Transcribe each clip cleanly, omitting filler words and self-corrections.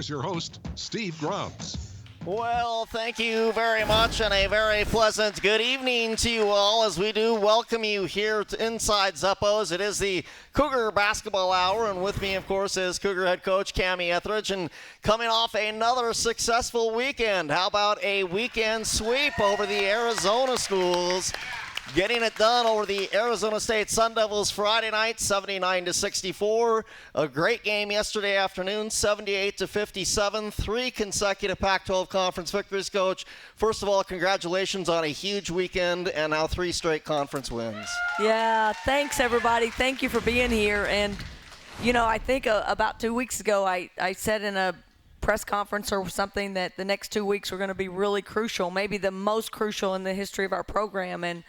here's your host, Steve Grubbs. Well, thank you very much, and a very pleasant good evening to you all as we do welcome you here to Inside Zuppos. It is the Cougar Basketball Hour, and with me, of course, is Cougar head coach Kamie Ethridge, and coming off another successful weekend. How about a weekend sweep over the Arizona schools? Getting it done over the Arizona State Sun Devils Friday night, 79-64. A great game yesterday afternoon, 78-57. 3 consecutive Pac-12 conference victories, Coach. First of all, congratulations on a huge weekend and now 3 straight conference wins. Yeah, thanks, everybody. Thank you for being here. And, you know, I think about 2 weeks ago I said in a press conference or something that the next 2 weeks were going to be really crucial, maybe the most crucial in the history of our program. And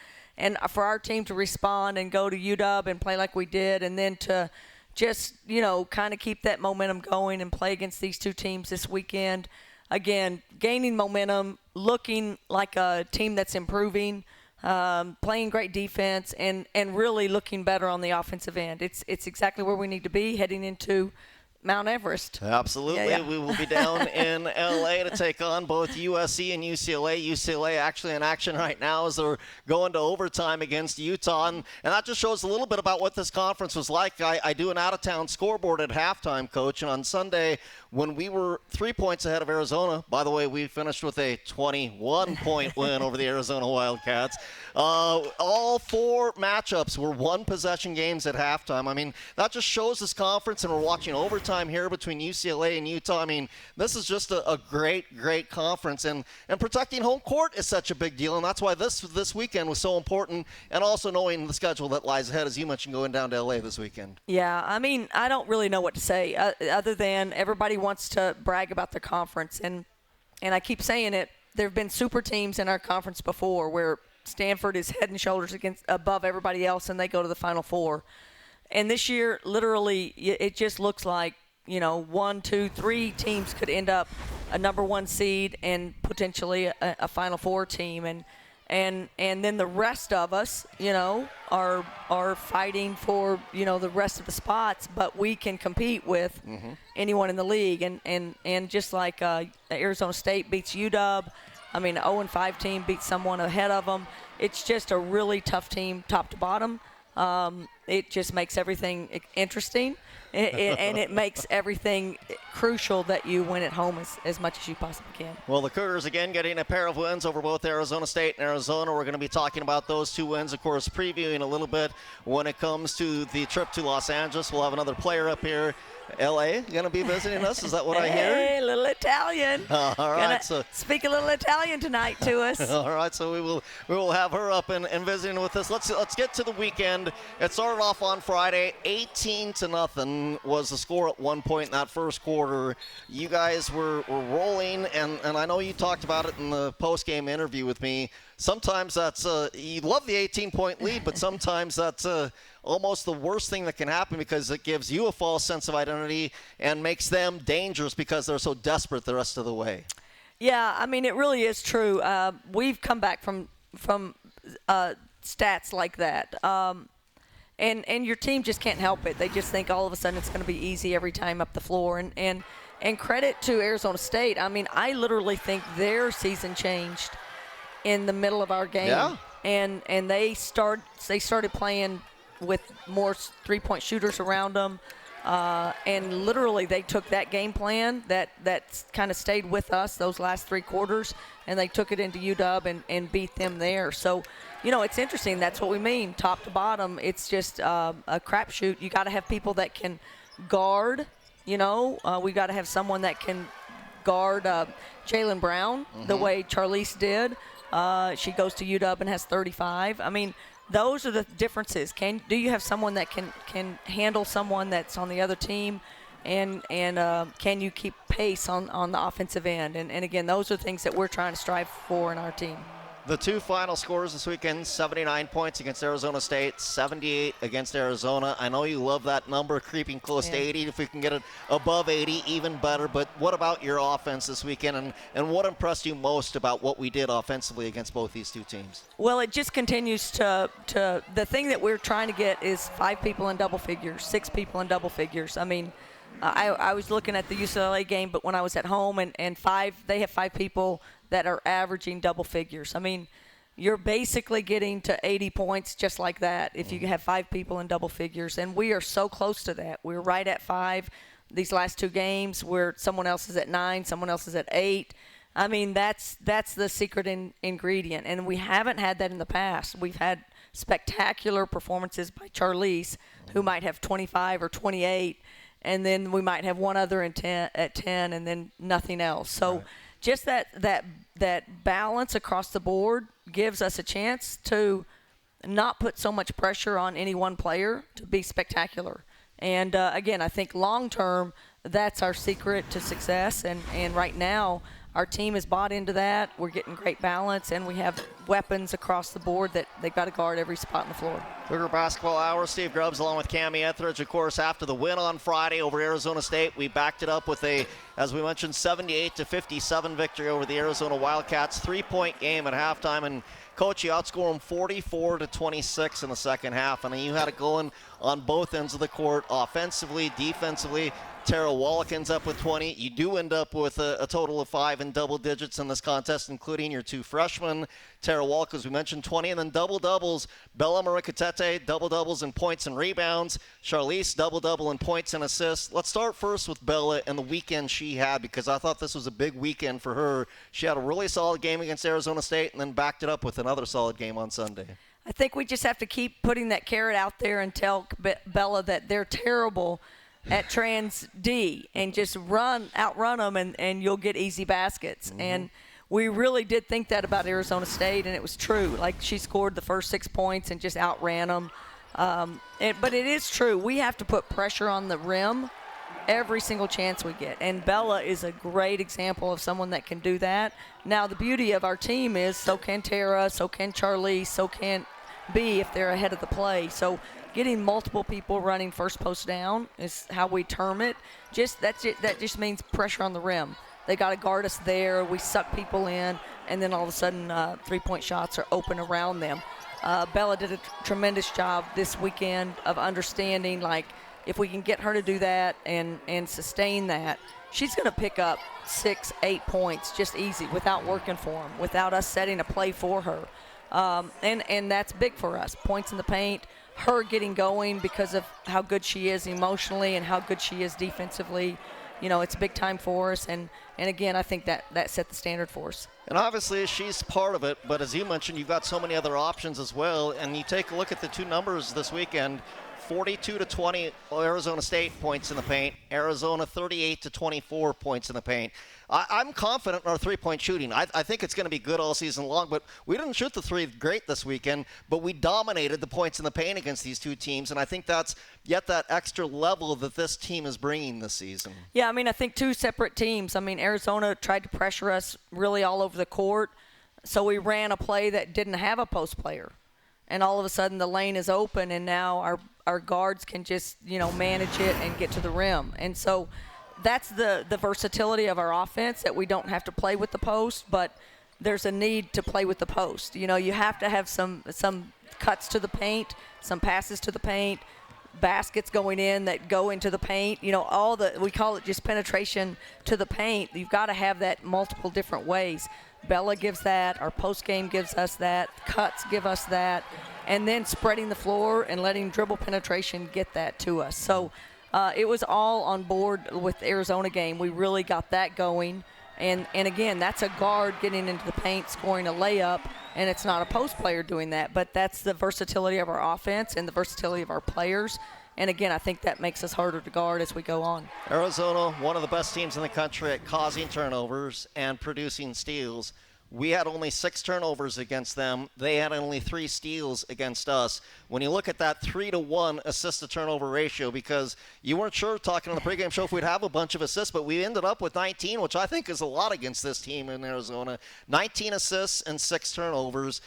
for our team to respond and go to UW and play like we did, and then to just, you know, kind of keep that momentum going and play against these 2 teams this weekend. Again, gaining momentum, looking like a team that's improving, playing great defense, and really looking better on the offensive end. It's exactly where we need to be heading into Mount Everest. Absolutely. Yeah. We will be down in LA to take on both USC and UCLA. UCLA actually in action right now as they're going to overtime against Utah. And that just shows a little bit about what this conference was like. I do an out-of-town scoreboard at halftime, Coach, and on Sunday when we were 3 points ahead of Arizona, by the way, we finished with a 21-point win over the Arizona Wildcats. All 4 matchups were one-possession games at halftime. I mean, that just shows this conference, and we're watching overtime here between UCLA and Utah. I mean, this is just a great conference, and protecting home court is such a big deal, and that's why this weekend was so important, and also knowing the schedule that lies ahead, as you mentioned, going down to LA this weekend. Yeah, I mean, I don't really know what to say other than everybody wants to brag about their conference, and I keep saying it. There have been super teams in our conference before where Stanford is head and shoulders above everybody else, and they go to the Final Four. And this year, literally, it just looks like, you know, 1, 2, 3 teams could end up a number 1 seed and potentially a Final Four team. And then the rest of us, you know, are fighting for, you know, the rest of the spots, but we can compete with anyone in the league. And just like Arizona State beats UW, I mean, 0-5 team beats someone ahead of them. It's just a really tough team top to bottom. It just makes everything interesting, and it makes everything crucial that you win at home as much as you possibly can. Well, the Cougars, again, getting a pair of wins over both Arizona State and Arizona. We're going to be talking about those 2 wins, of course, previewing a little bit when it comes to the trip to Los Angeles. We'll have another player up here. LA going to be visiting us? Is that what I hear? Hey, a little Italian. All right. So speak a little Italian tonight to us. All right. So we will have her up and visiting with us. Let's get to the weekend. It started off on Friday. 18-0 was the score at one point in that first quarter. You guys were rolling, and I know you talked about it in the post-game interview with me. Sometimes that's you love the 18-point lead, but sometimes that's almost the worst thing that can happen because it gives you a false sense of identity and makes them dangerous because they're so desperate the rest of the way. Yeah, I mean, it really is true. We've come back from stats like that. And your team just can't help it. They just think all of a sudden it's going to be easy every time up the floor. And credit to Arizona State. I mean, I literally think their season changed in the middle of our game. Yeah. And they started playing with more three-point shooters around them. And literally they took that game plan that kind of stayed with us those last 3 quarters, and they took it into UW and beat them there. So, you know, it's interesting. That's what we mean, top to bottom. It's just a crapshoot. You got to have people that can guard. You know, we got to have someone that can guard Jaylen Brown the way Charlize did. She goes to UW and has 35. I mean, those are the differences. Do you have someone that can handle someone that's on the other team, and can you keep pace on the offensive end? And again, those are things that we're trying to strive for in our team. The 2 final scores this weekend, 79 points against Arizona State, 78 against Arizona. I know you love that number, creeping close to 80. If we can get it above 80, even better. But what about your offense this weekend, and what impressed you most about what we did offensively against both these 2 teams? Well, it just continues to the thing that we're trying to get is 5 people in double figures, 6 people in double figures. I mean, I was looking at the UCLA game, but when I was at home, and they have 5 people that are averaging double figures. I mean, you're basically getting to 80 points just like that if you have 5 people in double figures. And we are so close to that. We're right at 5 these last 2 games where someone else is at 9, someone else is at 8. I mean, that's the secret ingredient. And we haven't had that in the past. We've had spectacular performances by Charlize, who might have 25 or 28, and then we might have one other at 10 and then nothing else. So right. Just that balance across the board gives us a chance to not put so much pressure on any one player to be spectacular. And, again, I think long-term, that's our secret to success. And right now, our team has bought into that. We're getting great balance, and we have weapons across the board that they've got to guard every spot on the floor. Cougar Basketball Hour, Steve Grubbs along with Kamie Ethridge. Of course, after the win on Friday over Arizona State, we backed it up with a, as we mentioned, 78-57 victory over the Arizona Wildcats. 3-point game at halftime, and Coach, you outscored them 44-26 in the second half. And you had it going on both ends of the court, offensively, defensively. Tara Wallach ends up with 20. You do end up with a total of 5 in double digits in this contest, including your 2 freshmen. Tara Wallach, as we mentioned, 20. And then double-doubles. Bella Marikatete, double-doubles in points and rebounds. Charlize, double-double in points and assists. Let's start first with Bella and the weekend she had, because I thought this was a big weekend for her. She had a really solid game against Arizona State and then backed it up with another solid game on Sunday. I think we just have to keep putting that carrot out there and tell Bella that they're terrible at trans D and just outrun them, and you'll get easy baskets. Mm-hmm. And we really did think that about Arizona State, and it was true. Like, she scored the first 6 points and just outran them. But it is true. We have to put pressure on the rim every single chance we get. And Bella is a great example of someone that can do that. Now, the beauty of our team is so can Tara, so can Charlize, so can B if they're ahead of the play. So getting multiple people running first post down is how we term it. That just means pressure on the rim. They got to guard us there. We suck people in, and then all of a sudden 3-point shots are open around them. Bella did a tremendous job this weekend of understanding, like, if we can get her to do that and sustain that, she's going to pick up 6-8 points just easy without working for them, without us setting a play for her. And that's big for us. Points in the paint, her getting going because of how good she is emotionally and how good she is defensively. You know, it's big time for us. And again, I think that set the standard for us. And obviously she's part of it, but as you mentioned, you've got so many other options as well. And you take a look at the 2 numbers this weekend. 42-20 Arizona State points in the paint. Arizona 38-24 points in the paint. I'm confident in our 3-point shooting. I think it's going to be good all season long, but we didn't shoot the 3 great this weekend, but we dominated the points in the paint against these 2 teams, and I think that's yet that extra level that this team is bringing this season. Yeah, I mean, I think 2 separate teams. I mean, Arizona tried to pressure us really all over the court, so we ran a play that didn't have a post player. And all of a sudden the lane is open, and now our guards can just, manage it and get to the rim. And so that's the versatility of our offense, that we don't have to play with the post, but there's a need to play with the post. You have to have some cuts to the paint, some passes to the paint, baskets going in that go into the paint. We call it just penetration to the paint. You've got to have that multiple different ways. Bella gives that. Our post game gives us that. Cuts give us that. And then spreading the floor and letting dribble penetration get that to us. So it was all on board with the Arizona game. We really got that going. And again, that's a guard getting into the paint, scoring a layup, and it's not a post player doing that. But that's the versatility of our offense and the versatility of our players. And again, I think that makes us harder to guard as we go on. Arizona, one of the best teams in the country at causing turnovers and producing steals. We had only 6 turnovers against them. They had only 3 steals against us. When you look at that 3-to-1 assist-to-turnover ratio, because you weren't sure, talking on the pregame show, if we'd have a bunch of assists, but we ended up with 19, which I think is a lot against this team in Arizona. 19 assists and 6 turnovers,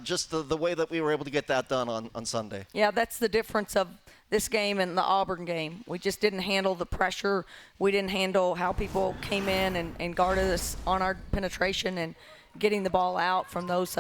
just the way that we were able to get that done on Sunday. Yeah, that's the difference of this game and the Auburn game. We just didn't handle the pressure. We didn't handle how people came in and guarded us on our penetration and getting the ball out from those,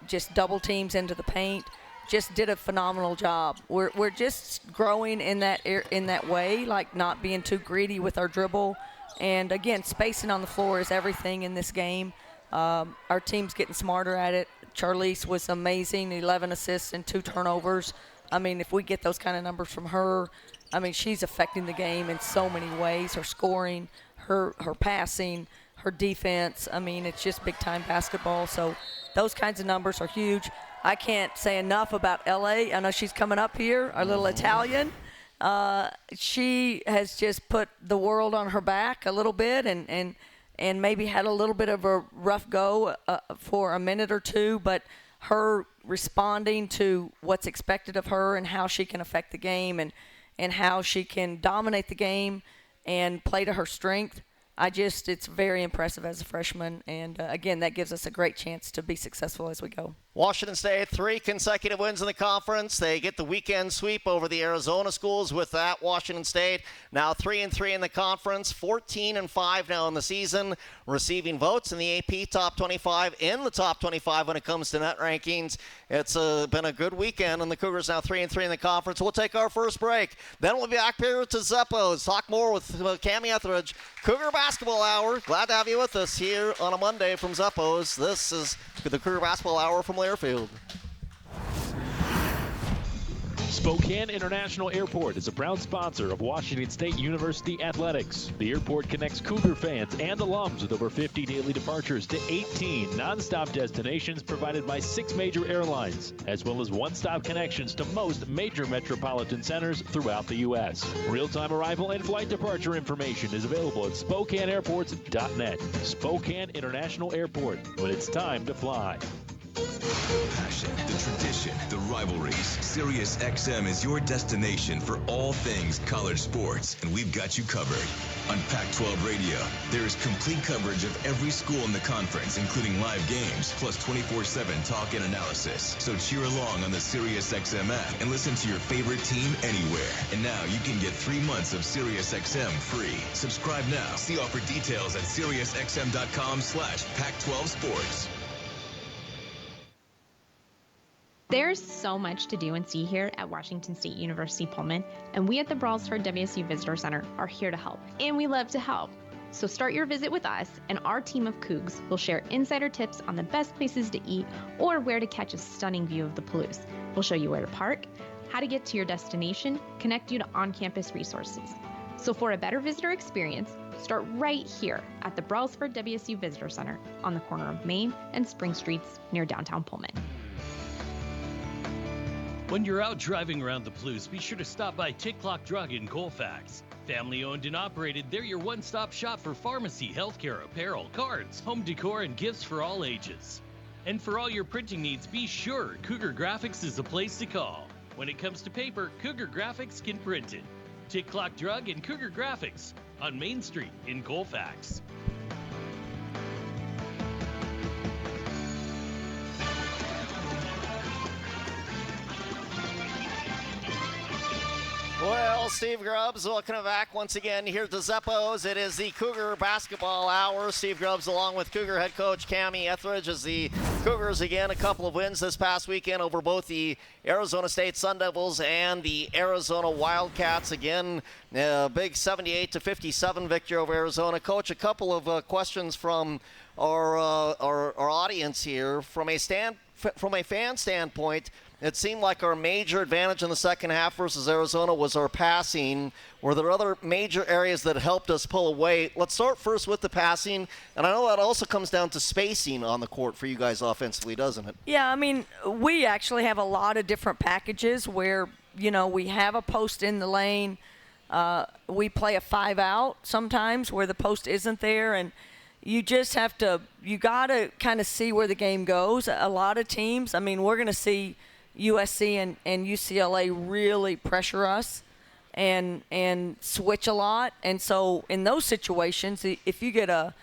just double teams into the paint. just did a phenomenal job. We're just growing in that way, like not being too greedy with our dribble. And, again, spacing on the floor is everything in this game. Our team's getting smarter at it. Charlize was amazing, 11 assists and 2 turnovers. I mean, if we get those kind of numbers from her, I mean, she's affecting the game in so many ways. Her scoring, her passing, her defense. I mean, it's just big-time basketball. So those kinds of numbers are huge. I can't say enough about L.A. I know she's coming up here, our little Italian. She has just put the world on her back a little bit and maybe had a little bit of a rough go for a minute or two, but her responding to what's expected of her and how she can affect the game and how she can dominate the game and play to her strength. It's very impressive as a freshman, and again, that gives us a great chance to be successful as we go. Washington State, 3 consecutive wins in the conference. They get the weekend sweep over the Arizona schools with that. Washington State now 3-3 in the conference, 14-5 now in the season, receiving votes in the AP top 25, in the top 25 when it comes to net rankings. It's been a good weekend, and the Cougars now 3-3 in the conference. We'll take our first break. Then we'll be back here to Zeppo's. Talk more with Kamie Ethridge. Cougar Basketball Hour. Glad to have you with us here on a Monday from Zeppo's. This is the Cougar Basketball Hour from Learfield. Spokane International Airport is a proud sponsor of Washington State University Athletics. The airport connects Cougar fans and alums with over 50 daily departures to 18 nonstop destinations provided by 6 major airlines, as well as one-stop connections to most major metropolitan centers throughout the U.S. Real-time arrival and flight departure information is available at SpokaneAirports.net. Spokane International Airport, when it's time to fly. The passion, the tradition, the rivalries. SiriusXM is your destination for all things college sports, and we've got you covered. On Pac-12 Radio, there is complete coverage of every school in the conference, including live games, plus 24/7 talk and analysis. So cheer along on the SiriusXM app and listen to your favorite team anywhere. And now you can get 3 months of SiriusXM free. Subscribe now. See offer details at SiriusXM.com/Pac-12 Sports. There's so much to do and see here at Washington State University Pullman, and we at the Braulsford WSU Visitor Center are here to help, and we love to help. So start your visit with us, and our team of Cougs will share insider tips on the best places to eat or where to catch a stunning view of the Palouse. We'll show you where to park, how to get to your destination, connect you to on-campus resources. So for a better visitor experience, start right here at the Braulsford WSU Visitor Center on the corner of Main and Spring Streets near downtown Pullman. When you're out driving around the Palouse, be sure to stop by Tick Clock Drug in Colfax. Family owned and operated, they're your one-stop shop for pharmacy, healthcare, apparel, cards, home decor, and gifts for all ages. And for all your printing needs, be sure Cougar Graphics is the place to call. When it comes to paper, Cougar Graphics can print it. Tick Clock Drug and Cougar Graphics on Main Street in Colfax. Well, Steve Grubbs, welcome back once again here to Zeppo's. It is the Cougar Basketball Hour. Steve Grubbs along with Cougar head coach Kamie Ethridge as the Cougars again a couple of wins this past weekend over both the Arizona State Sun Devils and the Arizona Wildcats. Again, a big 78-57 victory over Arizona. Coach, a couple of questions from our audience here. From a fan standpoint, it seemed like our major advantage in the second half versus Arizona was our passing. Were there other major areas that helped us pull away? Let's start first with the passing, and I know that also comes down to spacing on the court for you guys offensively, doesn't it? Yeah, I mean, we actually have a lot of different packages where, we have a post in the lane. We play a 5-out sometimes where the post isn't there, and you just have to – you got to kind of see where the game goes. A lot of teams, I mean, we're going to see – USC and UCLA really pressure us and switch a lot. And so in those situations, if you get a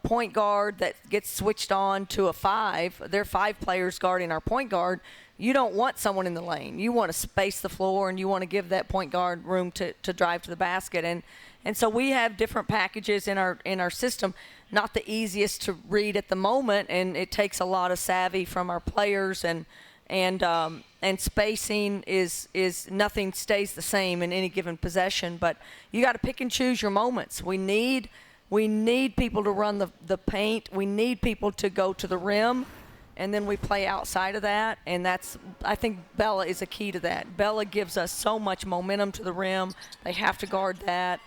point guard that gets switched on to a 5, there are 5 players guarding our point guard, you don't want someone in the lane. You want to space the floor, and you want to give that point guard room to drive to the basket. And so we have different packages in our system. Not the easiest to read at the moment, and it takes a lot of savvy from our players and and spacing is nothing stays the same in any given possession. But you got to pick and choose your moments. We need people to run the paint. We need people to go to the rim, and then we play outside of that. And I think Bella is a key to that. Bella gives us so much momentum to the rim. They have to guard that.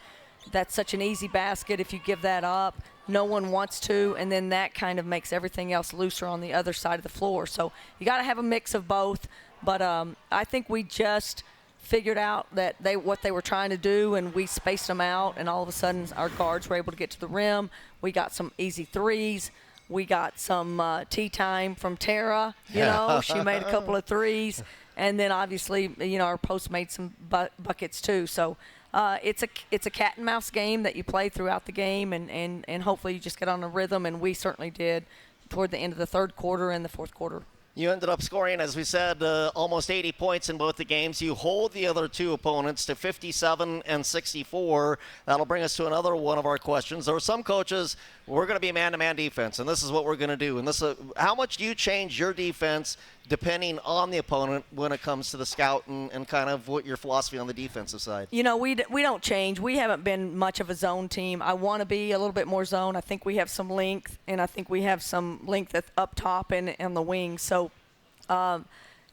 That's such an easy basket. If you give that up, no one wants to, and then that kind of makes everything else looser on the other side of the floor. So you got to have a mix of both. But I think we just figured out that what they were trying to do, and we spaced them out, and all of a sudden our guards were able to get to the rim. We got some easy threes. We got some tea time from Tara. She made a couple of threes. And then obviously, our post made some buckets too. So it's a cat and mouse game that you play throughout the game, and hopefully you just get on a rhythm, and we certainly did toward the end of the third quarter and the fourth quarter. You ended up scoring, as we said, almost 80 points in both the games. You hold the other two opponents to 57 and 64. That'll bring us to another one of our questions. There were some coaches, we're going to be man-to-man defense, and this is what we're going to do. And how much do you change your defense depending on the opponent when it comes to the scout and kind of what your philosophy on the defensive side? We don't change. We haven't been much of a zone team. I want to be a little bit more zone. I think we have some length, and I think we have some length up top and on the wings. So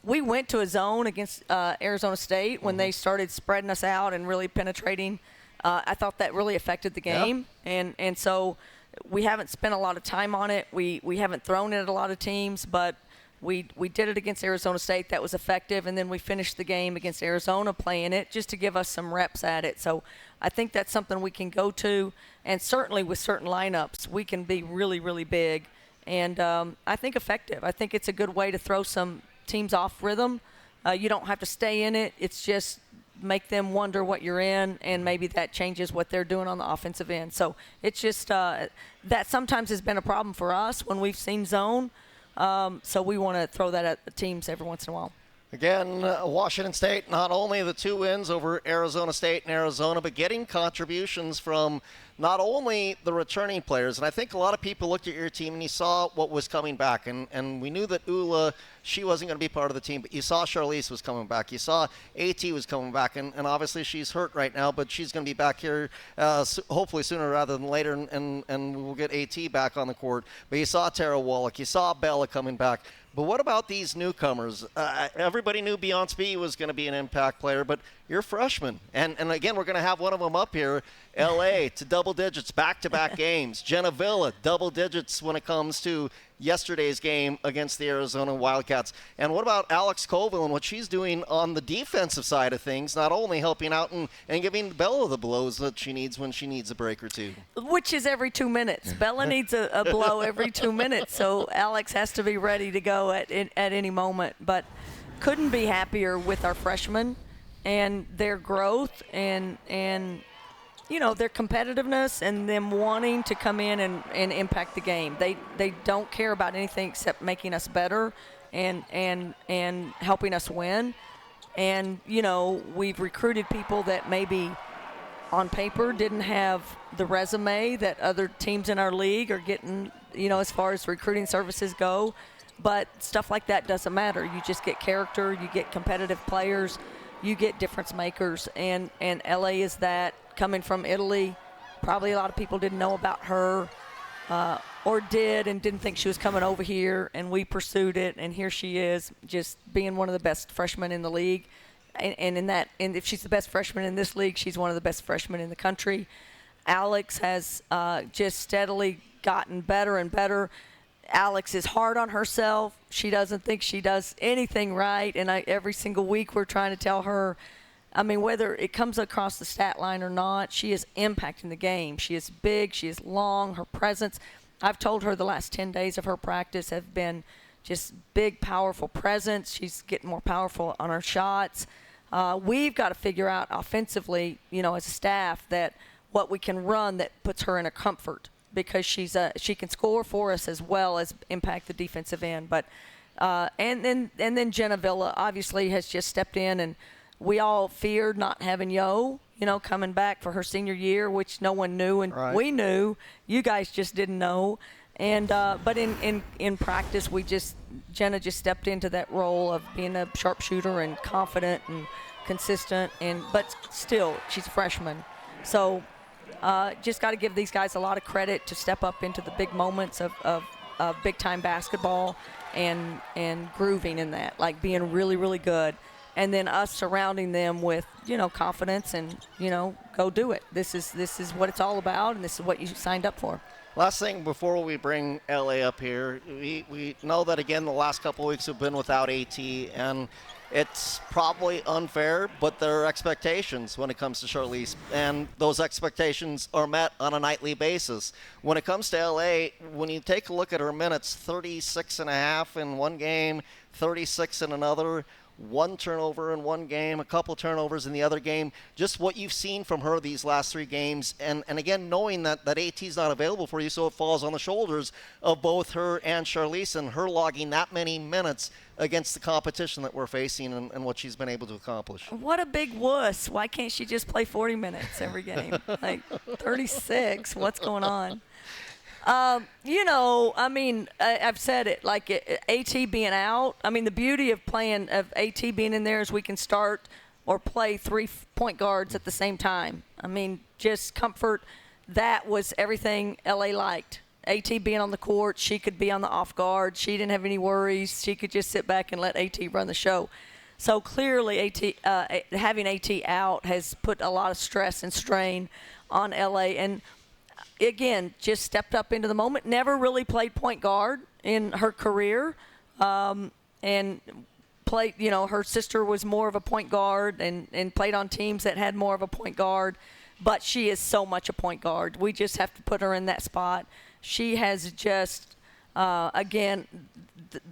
we went to a zone against Arizona State when they started spreading us out and really penetrating. I thought that really affected the game. Yeah. And so we haven't spent a lot of time on it. We haven't thrown it at a lot of teams, but we did it against Arizona State. That was effective, and then we finished the game against Arizona playing it just to give us some reps at it. So I think that's something we can go to, and certainly with certain lineups, we can be really, really big and I think effective. I think it's a good way to throw some teams off rhythm. You don't have to stay in it. It's just make them wonder what you're in, and maybe that changes what they're doing on the offensive end. So it's just that sometimes has been a problem for us when we've seen zone. So we want to throw that at the teams every once in a while. Again, Washington State, not only the 2 wins over Arizona State and Arizona, but getting contributions from not only the returning players. And I think a lot of people looked at your team and you saw what was coming back. And we knew that Ula, she wasn't going to be part of the team, but you saw Charlize was coming back. You saw AT was coming back. And obviously she's hurt right now, but she's going to be back here hopefully sooner rather than later, and we'll get AT back on the court. But you saw Tara Wallach. You saw Bella coming back. But what about these newcomers? Everybody knew Beyonce was going to be an impact player, but you're freshmen. And again, we're going to have one of them up here. LA to double digits, back-to-back games. Jenna Villa, double digits when it comes to yesterday's game against the Arizona Wildcats. And what about Alex Colville and what she's doing on the defensive side of things, not only helping out and giving Bella the blows that she needs when she needs a break or two? Which is every 2 minutes. Bella needs a blow every 2 minutes, so Alex has to be ready to go at any moment. But couldn't be happier with our freshmen and their growth and their competitiveness and them wanting to come in and impact the game. They don't care about anything except making us better and helping us win. And, we've recruited people that maybe on paper didn't have the resume that other teams in our league are getting, as far as recruiting services go. But stuff like that doesn't matter. You just get character, you get competitive players, you get difference makers, and LA is that. Coming from Italy, probably a lot of people didn't know about her or did and didn't think she was coming over here, and we pursued it, and here she is, just being one of the best freshmen in the league. And if she's the best freshman in this league, she's one of the best freshmen in the country. Alex has just steadily gotten better and better. Alex is hard on herself. She doesn't think she does anything right, and every single week we're trying to tell her, whether it comes across the stat line or not, she is impacting the game. She is big. She is long. Her presence, I've told her the last 10 days of her practice have been just big, powerful presence. She's getting more powerful on her shots. We've got to figure out offensively, as a staff, that what we can run that puts her in a comfort, because she can score for us as well as impact the defensive end. But and then Jenna Villa obviously has just stepped in, and we all feared not having Yo, coming back for her senior year, which no one knew, and right. We knew. You guys just didn't know. And but in practice, Jenna just stepped into that role of being a sharpshooter and confident and consistent. But still, she's a freshman, so just got to give these guys a lot of credit to step up into the big moments of big time basketball and grooving in that, like being really, really good. And then us surrounding them with, confidence and, go do it. This is what it's all about, and this is what you signed up for. Last thing before we bring LA up here, we know that, again, the last couple of weeks have been without AT, and it's probably unfair, but there are expectations when it comes to Charlize, and those expectations are met on a nightly basis. When it comes to LA, when you take a look at her minutes, 36.5 in one game, 36 in another, one turnover in one game, a couple turnovers in the other game. Just what you've seen from her these last 3 games, and again, knowing that AT's not available for you, so it falls on the shoulders of both her and Charlize, and her logging that many minutes against the competition that we're facing and what she's been able to accomplish. What a big wuss. Why can't she just play 40 minutes every game? Like 36, what's going on? I've said it, like AT being out. I mean, the beauty of AT being in there is we can start or play 3 point guards at the same time. I mean, just comfort. That was everything LA liked. AT being on the court, she could be on the off guard. She didn't have any worries. She could just sit back and let AT run the show. So clearly, having AT out has put a lot of stress and strain on LA. And again, just stepped up into the moment. Never really played point guard in her career, and played. Her sister was more of a point guard and played on teams that had more of a point guard. But she is so much a point guard. We just have to put her in that spot. She has just, again,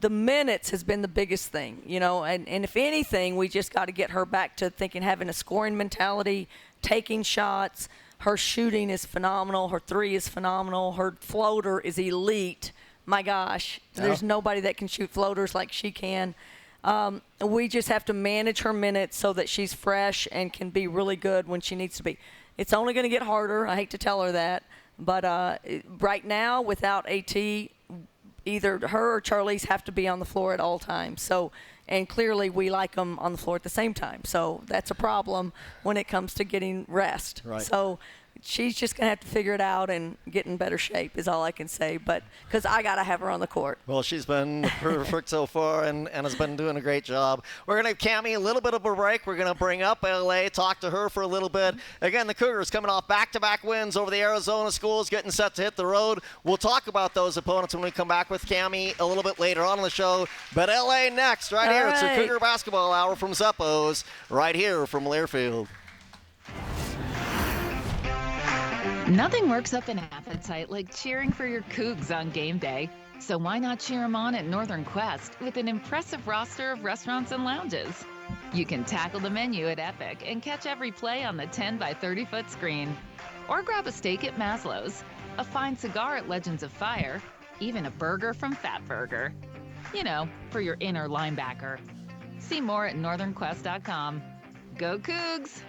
the minutes has been the biggest thing, and if anything, we just got to get her back to having a scoring mentality, taking shots. Her shooting is phenomenal. Her 3 is phenomenal. Her floater is elite. My gosh, there's nobody that can shoot floaters like she can. We just have to manage her minutes so that she's fresh and can be really good when she needs to be. It's only going to get harder. I hate to tell her that. But right now, without AT, either her or Charlize have to be on the floor at all times. So, and clearly we like them on the floor at the same time. So that's a problem when it comes to getting rest. Right. So she's just going to have to figure it out and get in better shape is all I can say. But because I got to have her on the court. Well, she's been perfect so far and has been doing a great job. We're going to have Kamie a little bit of a break. We're going to bring up LA, talk to her for a little bit. Again, the Cougars coming off back-to-back wins over the Arizona schools, getting set to hit the road. We'll talk about those opponents when we come back with Kamie a little bit later on in the show. But LA next, right here. It's the Cougar Basketball Hour from Zeppos, right here from Learfield. Nothing works up an appetite like cheering for your Cougs on game day. So why not cheer them on at Northern Quest with an impressive roster of restaurants and lounges? You can tackle the menu at Epic and catch every play on the 10 by 30-foot screen. Or grab a steak at Maslow's, a fine cigar at Legends of Fire, even a burger from Fat Burger. For your inner linebacker. See more at northernquest.com. Go Cougs!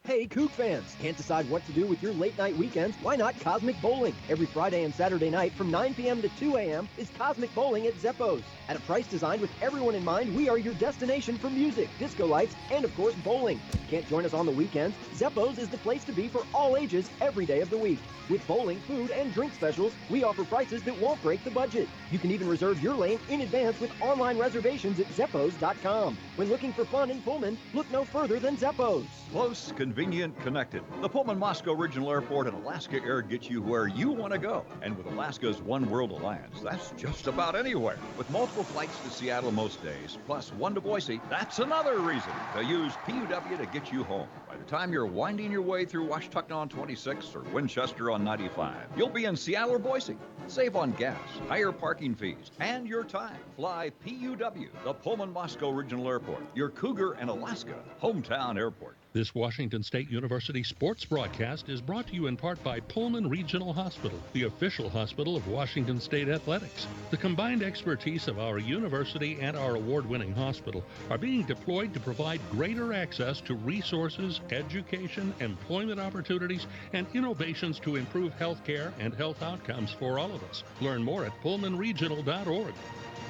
Hey, Coug fans! Can't decide what to do with your late-night weekends? Why not Cosmic Bowling? Every Friday and Saturday night from 9 p.m. to 2 a.m. is Cosmic Bowling at Zeppos. At a price designed with everyone in mind, we are your destination for music, disco lights, and of course, bowling. Can't join us on the weekends? Zeppos is the place to be for all ages every day of the week. With bowling, food, and drink specials, we offer prices that won't break the budget. You can even reserve your lane in advance with online reservations at Zeppos.com. When looking for fun in Pullman, look no further than Zeppos. Close, convenient, connected. The Pullman-Moscow Regional Airport and Alaska Air get you where you want to go. And with Alaska's One World Alliance, that's just about anywhere. With multiple flights to Seattle most days, plus one to Boise, that's another reason to use PUW to get you home. By the time you're winding your way through Washtuck on 26 or Winchester on 95, you'll be in Seattle or Boise. Save on gas, higher parking fees, and your time. Fly PUW, the Pullman-Moscow Regional Airport, your Cougar and Alaska hometown airport. This Washington State University sports broadcast is brought to you in part by Pullman Regional Hospital, the official hospital of Washington State Athletics. The combined expertise of our university and our award-winning hospital are being deployed to provide greater access to resources, education, employment opportunities, and innovations to improve health care and health outcomes for all of us. Learn more at pullmanregional.org.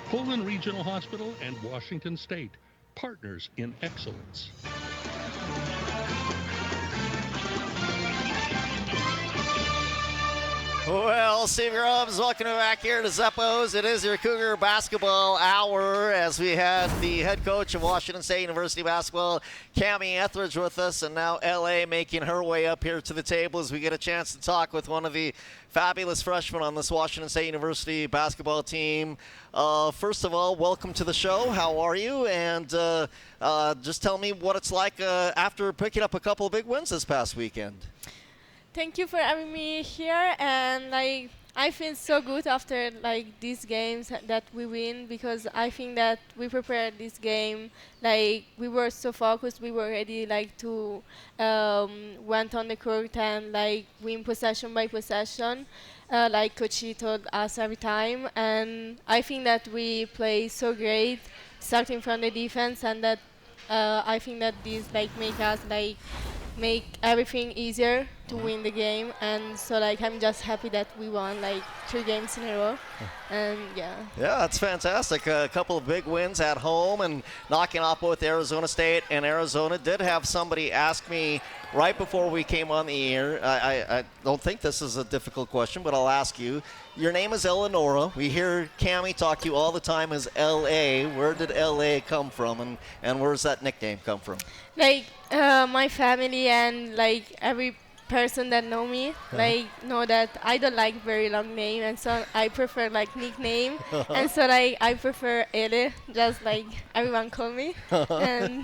Pullman Regional Hospital and Washington State, partners in excellence. Well, Steve Grubbs, welcome back here to Zeppos. It is your Cougar basketball hour as we had the head coach of Washington State University basketball, Kamie Ethridge, with us, and now LA making her way up here to the table as we get a chance to talk with one of the fabulous freshmen on this Washington State University basketball team. First of all, welcome to the show. How are you? And just tell me what it's like after picking up a couple of big wins this past weekend. Thank you for having me here, and I feel so good after these games that we win, because I think that we prepared this game, we were so focused, we were ready to went on the court and win possession by possession, like Coach told us every time, and I think that we play so great starting from the defense, and that I think that this make us make everything easier to win the game, and so I'm just happy that we won 3 games in a row, and yeah, that's fantastic. A couple of big wins at home and knocking off both Arizona State and Arizona. Did have somebody ask me right before we came on the air, I don't think this is a difficult question, but I'll ask you. Your name is Eleonora. We hear Kamie talk to you all the time as L.A. Where did L.A. come from, and where's that nickname come from? My family and every person that know me know that I don't like very long name, and so I prefer nickname, and so I prefer Ele, just everyone call me, and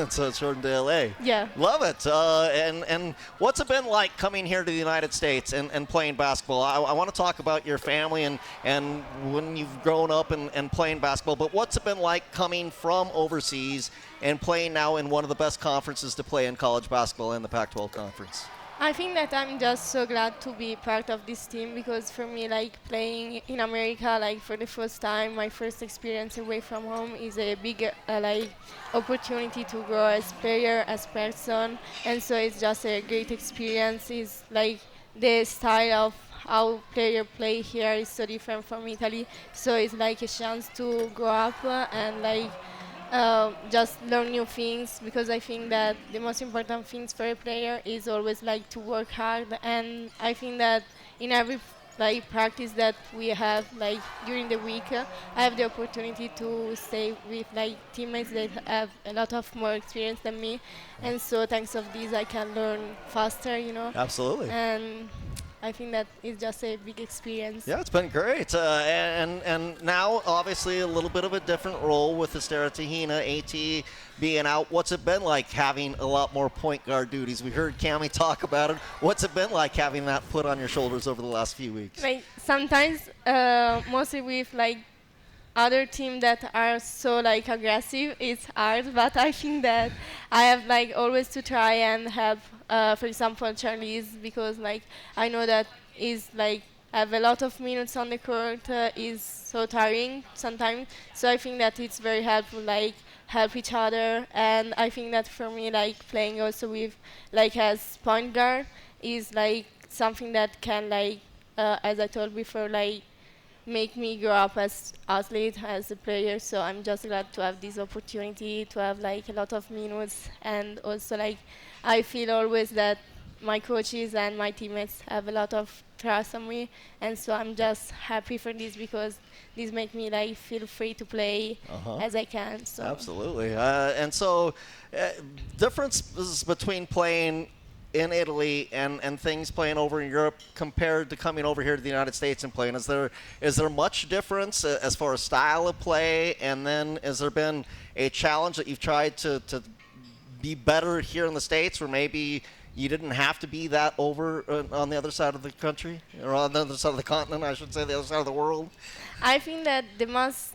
so it's shortened to L.A. Yeah, love it. And what's it been like coming here to the United States and playing basketball? I want to talk about your family and when you've grown up and playing basketball, but what's it been like coming from overseas and playing now in one of the best conferences to play in college basketball in the Pac-12 conference? I think that I'm just so glad to be part of this team, because for me, playing in America, for the first time, my first experience away from home is a big, opportunity to grow as player, as person, and so it's just a great experience. It's the style of how player play here is so different from Italy, so it's a chance to grow up and just learn new things, because I think that the most important things for a player is always to work hard, and I think that in every practice that we have during the week, I have the opportunity to stay with teammates that have a lot of more experience than me, and so thanks of this I can learn faster, Absolutely. And I think that it's just a big experience. Yeah, it's been great. And now, obviously, a little bit of a different role with Estera Tahina, AT being out. What's it been like having a lot more point guard duties? We heard Kamie talk about it. What's it been like having that put on your shoulders over the last few weeks? Sometimes, mostly with other teams that are so aggressive, it's hard, but I think that I have always to try and help, for example, Charlize, because I know that is have a lot of minutes on the court, is so tiring sometimes, so I think that it's very helpful help each other, and I think that for me playing also with as point guard is something that can as I told before make me grow up as athlete, as a player, so I'm just glad to have this opportunity to have a lot of minutes, and also I feel always that my coaches and my teammates have a lot of trust on me, and so I'm just happy for this, because this make me feel free to play as I can. So. Absolutely. And so differences between playing in Italy and things playing over in Europe compared to coming over here to the United States and playing? Is there much difference as far as style of play? And then has there been a challenge that you've tried to be better here in the States, where maybe you didn't have to be that over on the other side of the country, or on the other side of the continent, I should say, the other side of the world? I think that the most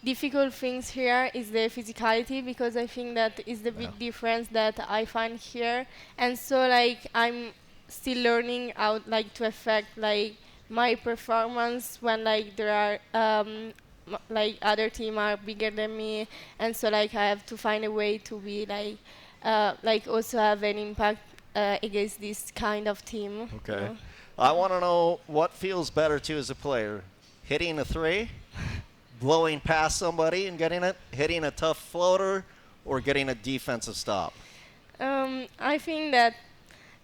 difficult things here is the physicality, because I think that is the big difference that I find here. And so like I'm still learning how like to affect like my performance when like there are like other team are bigger than me, and so like I have to find a way to be like also have an impact against this kind of team. Okay. I want to know what feels better to you as a player, hitting a three, blowing past somebody and getting it, hitting a tough floater, or getting a defensive stop? I think that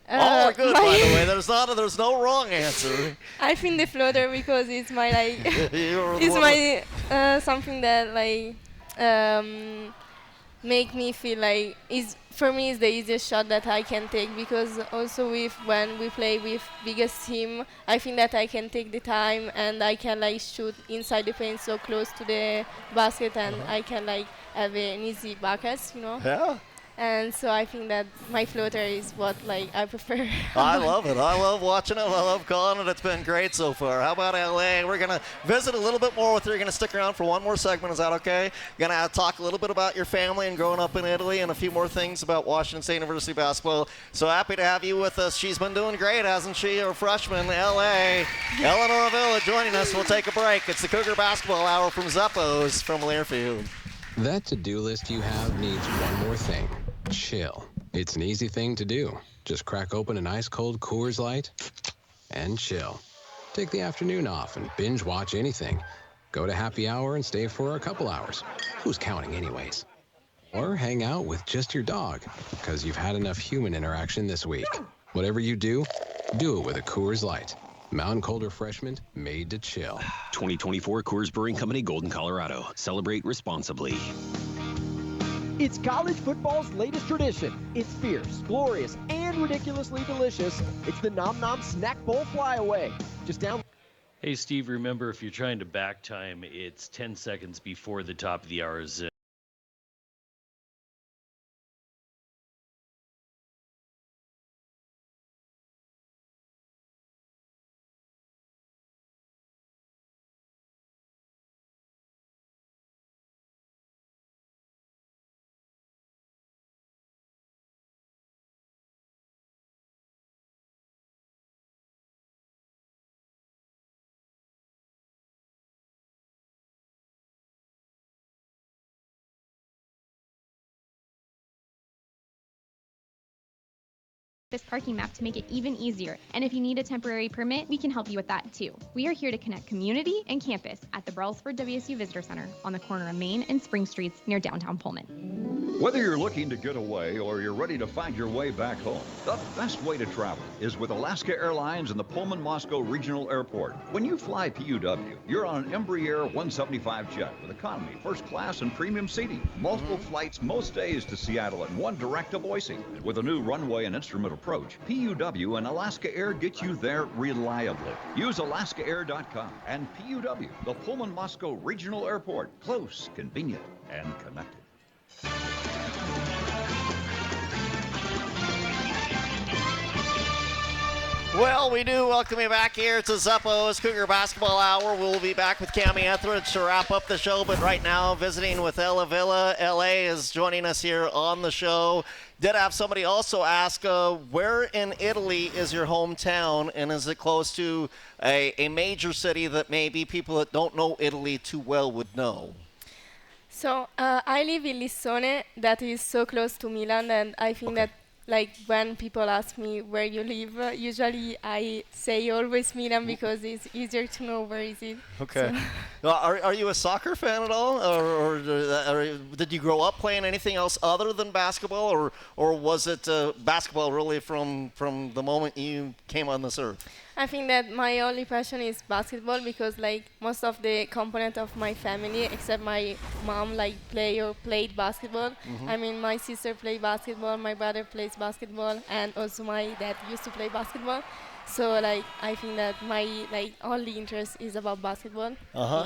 all are good, by the way. There's no wrong answer. I think the floater, because it's my like it's my something that like make me feel like is for me is the easiest shot that I can take, because also when we play with biggest team, I think that I can take the time and I can like shoot inside the paint so close to the basket, and I can like have an easy bucket, Yeah. And so I think that my floater is what like I prefer. I love it. I love watching it. I love calling it. It's been great so far. How about LA? We're going to visit a little bit more with you. You're going to stick around for one more segment. Is that okay? Going to talk a little bit about your family and growing up in Italy, and a few more things about Washington State University basketball. So happy to have you with us. She's been doing great, hasn't she? Our freshman, LA. Eleanor Avila joining us. We'll take a break. It's the Cougar Basketball Hour from Zeppo's from Learfield. That to-do list you have needs one more thing. Chill. It's an easy thing to do. Just crack open an ice-cold Coors Light and chill. Take the afternoon off and binge watch anything. Go to happy hour and stay for a couple hours. Who's counting anyways? Or hang out with just your dog, because you've had enough human interaction this week. Whatever you do it with a Coors Light. Mountain Cold Refreshment made to chill. 2024 Coors Brewing Company, Golden, Colorado. Celebrate responsibly. It's college football's latest tradition. It's fierce, glorious, and ridiculously delicious. It's the Nom Nom Snack Bowl Flyaway. Just down. Hey, Steve, remember, if you're trying to back time, it's 10 seconds before the top of the hour. This parking map to make it even easier. And if you need a temporary permit, we can help you with that too. We are here to connect community and campus at the Brailsford WSU Visitor Center on the corner of Main and Spring Streets near downtown Pullman. Whether you're looking to get away or you're ready to find your way back home, the best way to travel is with Alaska Airlines and the Pullman-Moscow Regional Airport. When you fly PUW, you're on an Embraer 175 jet with economy, first class, and premium seating. Multiple flights most days to Seattle and one direct to Boise. With a new runway and instrument approach, PUW and Alaska Air get you there reliably. Use alaskaair.com and PUW, the Pullman-Moscow Regional Airport. Close, convenient, and connected. Well, we do welcome you back here to Zeppo's Cougar Basketball Hour. We'll be back with Kamie Ethridge to wrap up the show, but right now visiting with Ella Villa. LA is joining us here on the show. Did have somebody also ask, where in Italy is your hometown, and is it close to a major city that maybe people that don't know Italy too well would know? So I live in Lissone, that is so close to Milan, and I think that like when people ask me where you live, usually I say always Milan because it's easier to know where is it. Okay. So Are you a soccer fan at all, or did you grow up playing anything else other than basketball, or was it basketball really from the moment you came on this earth? I think that my only passion is basketball, because like most of the component of my family, except my mom, like played basketball. Mm-hmm. I mean, my sister played basketball, my brother plays basketball, and also my dad used to play basketball. So like I think that my like only interest is about basketball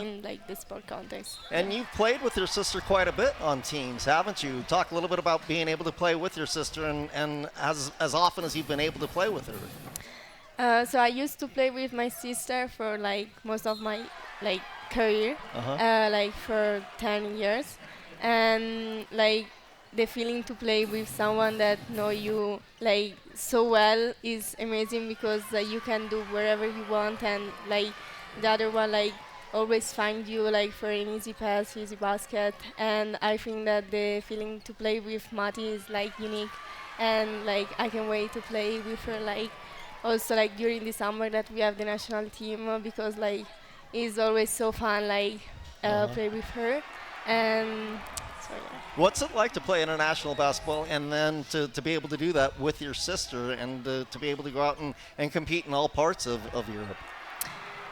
in like the sport context. And you've played with your sister quite a bit on teams, haven't you? Talk a little bit about being able to play with your sister, and as often as you've been able to play with her. So I used to play with my sister for like most of my like career, like for 10 years, and like the feeling to play with someone that know you like so well is amazing because you can do wherever you want, and like the other one like always find you like for an easy pass, easy basket, and I think that the feeling to play with Mati is like unique, and like I can wait to play with her like also like during the summer that we have the national team because like it's always so fun like play with her, and so yeah. What's it like to play international basketball and then to be able to do that with your sister and to be able to go out and compete in all parts of Europe?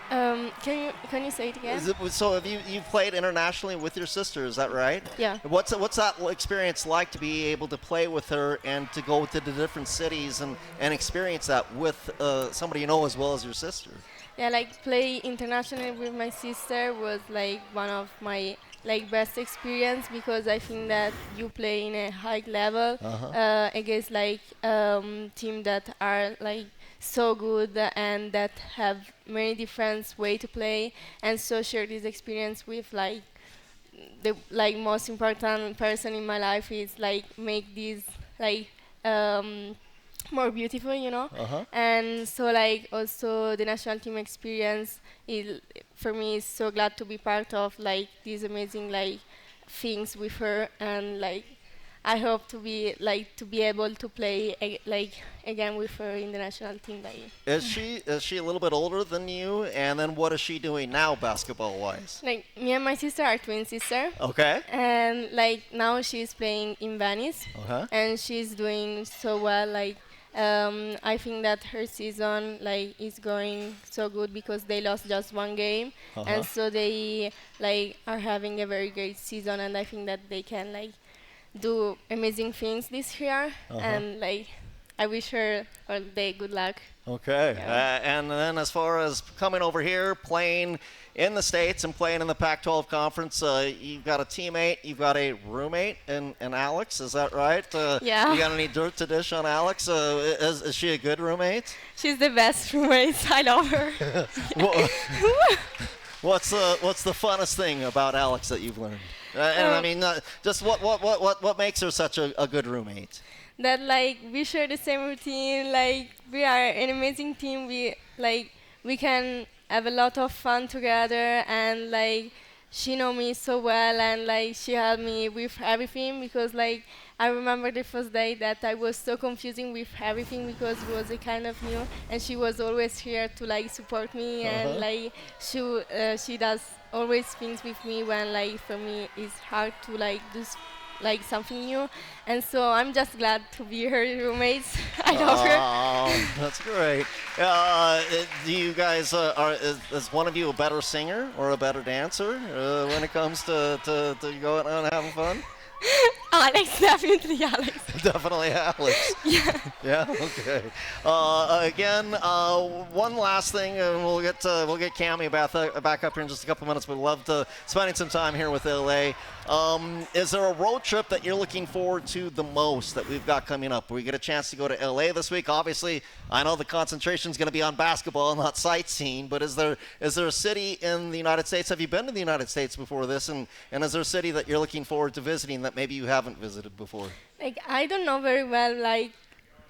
Can you say it again? So have you've played internationally with your sister, is that right? Yeah. What's that experience like to be able to play with her and to go to the different cities and experience that with somebody you know as well as your sister? Yeah, like play internationally with my sister was like one of my like best experience because I think that you play in a high level against like team that are like so good and that have many different way to play, and so share this experience with like the like most important person in my life is like make this like more beautiful, you know. And so like also the national team experience is for me is so glad to be part of like these amazing like things with her, and like I hope to be able to play like again with her in the national team. Like, is she a little bit older than you? And then what is she doing now, basketball wise? Like me and my sister are twin sister. Okay. And like now she's playing in Venice, and she's doing so well. Like I think that her season like is going so good because they lost just one game, and so they like are having a very great season, and I think that they can like do amazing things this year, and like I wish her all day good luck. Okay. And then as far as coming over here, playing in the States and playing in the Pac-12 conference, you've got a teammate, you've got a roommate in Alex, is that right? Yeah. You got any dirt to dish on Alex? Is she a good roommate? She's the best roommate. I love her. What's the funnest thing about Alex that you've learned? And I mean, just what makes her such a good roommate? That like we share the same routine. Like we are an amazing team. We can have a lot of fun together, and like she know me so well, and like she helped me with everything because like I remember the first day that I was so confusing with everything because it was a kind of new, and she was always here to like support me, and like she does always things with me when like for me it's hard to like do like something new, and so I'm just glad to be her roommate. I love her. Oh, that's great. Do you guys is one of you a better singer or a better dancer when it comes to going out and having fun? Alex, definitely Alex. Definitely Alex. Yeah. Yeah. Okay. Again, one last thing, and we'll get Kamie back up here in just a couple minutes. But we'd love to spending some time here with LA. Is there a road trip that you're looking forward to the most that we've got coming up? We get a chance to go to LA this week. Obviously, I know the concentration is going to be on basketball, not sightseeing. But is there a city in the United States? Have you been to the United States before this? And is there a city that you're looking forward to visiting that maybe you haven't visited before? Like I don't know very well like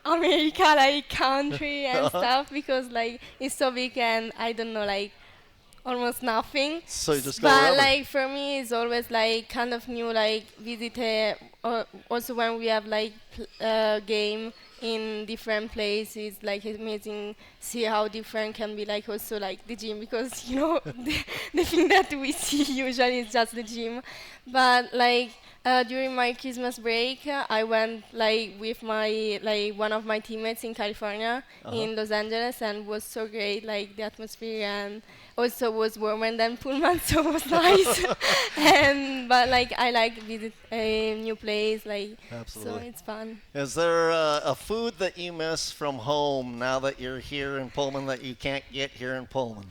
America, like country and stuff because like it's so big and I don't know like almost nothing. So you just go But wherever. like for me it's always like kind of new like visit also when we have like game in different places, like amazing see how different can be like also like the gym because you know the thing that we see usually is just the gym, but like during my Christmas break, I went like with my one of my teammates in California, in Los Angeles, and was so great. Like the atmosphere, and also was warmer than Pullman, so it was nice. But like I like visit a new place, like Absolutely. so it's fun. Is there a food that you miss from home now that you're here in Pullman that you can't get here in Pullman?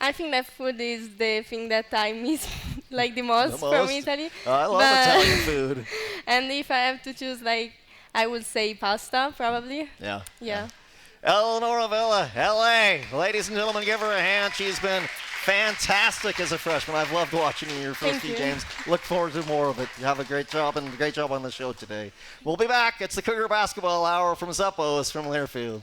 I think that food is the thing that I miss like the most from Italy. I love Italian food. And if I have to choose, like, I would say pasta, probably. Yeah. Yeah. Eleonora Villa, LA. Ladies and gentlemen, give her a hand. She's been fantastic as a freshman. I've loved watching you in your first few games. Look forward to more of it. You have a great job, and great job on the show today. We'll be back. It's the Cougar Basketball Hour from Zeppos from Learfield.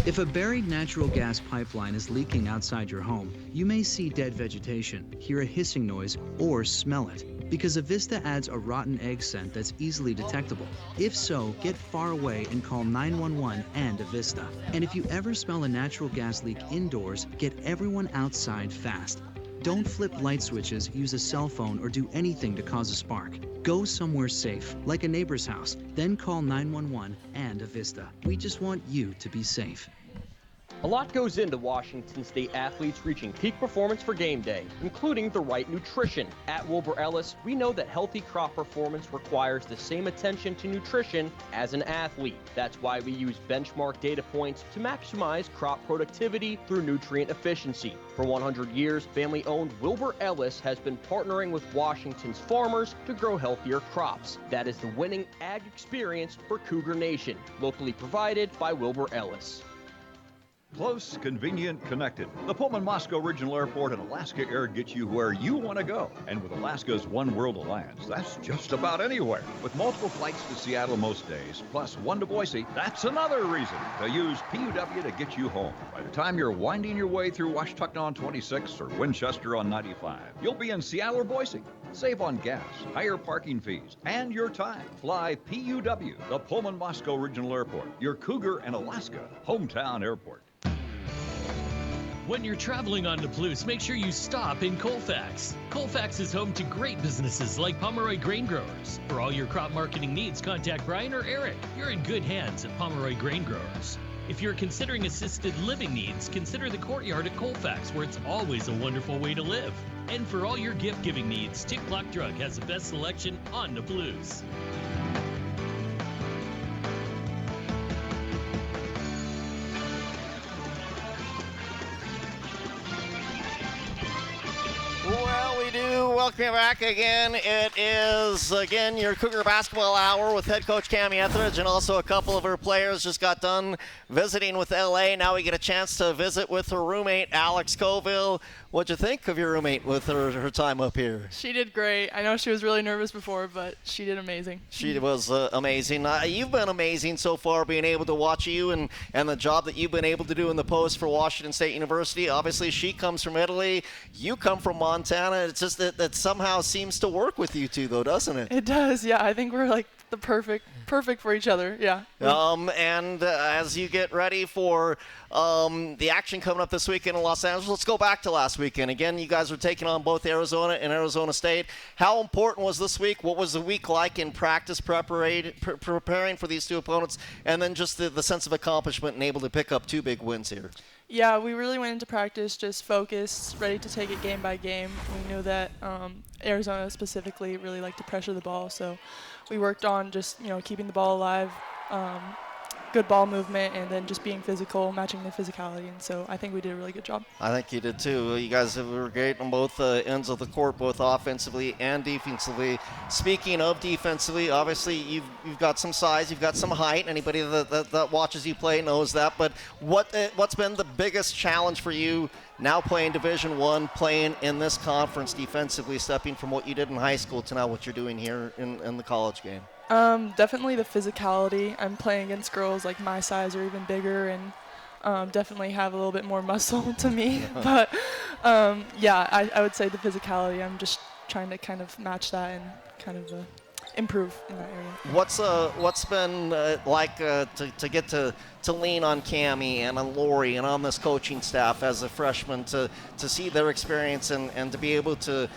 If a buried natural gas pipeline is leaking outside your home, you may see dead vegetation, hear a hissing noise, or smell it. Because Avista adds a rotten egg scent that's easily detectable. If so, get far away and call 911 and Avista. And if you ever smell a natural gas leak indoors, get everyone outside fast. Don't flip light switches, use a cell phone, or do anything to cause a spark. Go somewhere safe, like a neighbor's house, then call 911 and Avista. We just want you to be safe. A lot goes into Washington State athletes reaching peak performance for game day, including the right nutrition. At Wilbur Ellis, we know that healthy crop performance requires the same attention to nutrition as an athlete. That's why we use benchmark data points to maximize crop productivity through nutrient efficiency. For 100 years, family-owned Wilbur Ellis has been partnering with Washington's farmers to grow healthier crops. That is the winning ag experience for Cougar Nation, locally provided by Wilbur Ellis. Close, convenient, connected. The Pullman-Moscow Regional Airport and Alaska Air get you where you want to go. And with Alaska's One World Alliance, that's just about anywhere. With multiple flights to Seattle most days, plus one to Boise, that's another reason to use PUW to get you home. By the time you're winding your way through Washtuckna on 26 or Winchester on 95, you'll be in Seattle or Boise. Save on gas, higher parking fees, and your time. Fly PUW, the Pullman-Moscow Regional Airport, your Cougar and Alaska hometown airport. When you're traveling on Palouse, make sure you stop in Colfax. Colfax is home to great businesses like Pomeroy Grain Growers. For all your crop marketing needs, contact Brian or Eric. You're in good hands at Pomeroy Grain Growers. If you're considering assisted living needs, consider the Courtyard at Colfax, where it's always a wonderful way to live. And for all your gift-giving needs, Tick Clock Drug has the best selection on Palouse. Well, we do welcome you back again. It is, again, your Cougar Basketball Hour with head coach Kamie Ethridge, and also a couple of her players just got done visiting with LA. Now we get a chance to visit with her roommate, Alex Colville. What'd you think of your roommate with her time up here? She did great. I know she was really nervous before, but she did amazing. She was amazing. You've been amazing so far, being able to watch you and the job that you've been able to do in the post for Washington State University. Obviously, she comes from Italy. You come from Montana. It's just that somehow seems to work with you two, though, doesn't it? It does, yeah. I think we're like the perfect for each other, yeah. And as you get ready for the action coming up this weekend in Los Angeles, let's go back to last weekend. Again, you guys are taking on both Arizona and Arizona State. How important was this week? What was the week like in practice preparing for these two opponents? And then just the sense of accomplishment and able to pick up two big wins here. Yeah, we really went into practice just focused, ready to take it game by game. We knew that Arizona specifically really liked to pressure the ball, so we worked on just keeping the ball alive, good ball movement, and then just being physical, matching the physicality. And so I think we did a really good job. I think you did too. You guys were great on both ends of the court, both offensively and defensively. Speaking of defensively, obviously you've got some size, you've got some height. Anybody that watches you play knows that. But what's been the biggest challenge for you now playing Division I, playing in this conference defensively, stepping from what you did in high school to now what you're doing here in the college game? Definitely the physicality. I'm playing against girls like my size or even bigger, and definitely have a little bit more muscle to me. But yeah, I would say the physicality. I'm just trying to kind of match that and kind of improve in that area. What's been like to get to lean on Kamie and on Lori and on this coaching staff as a freshman to see their experience and to be able to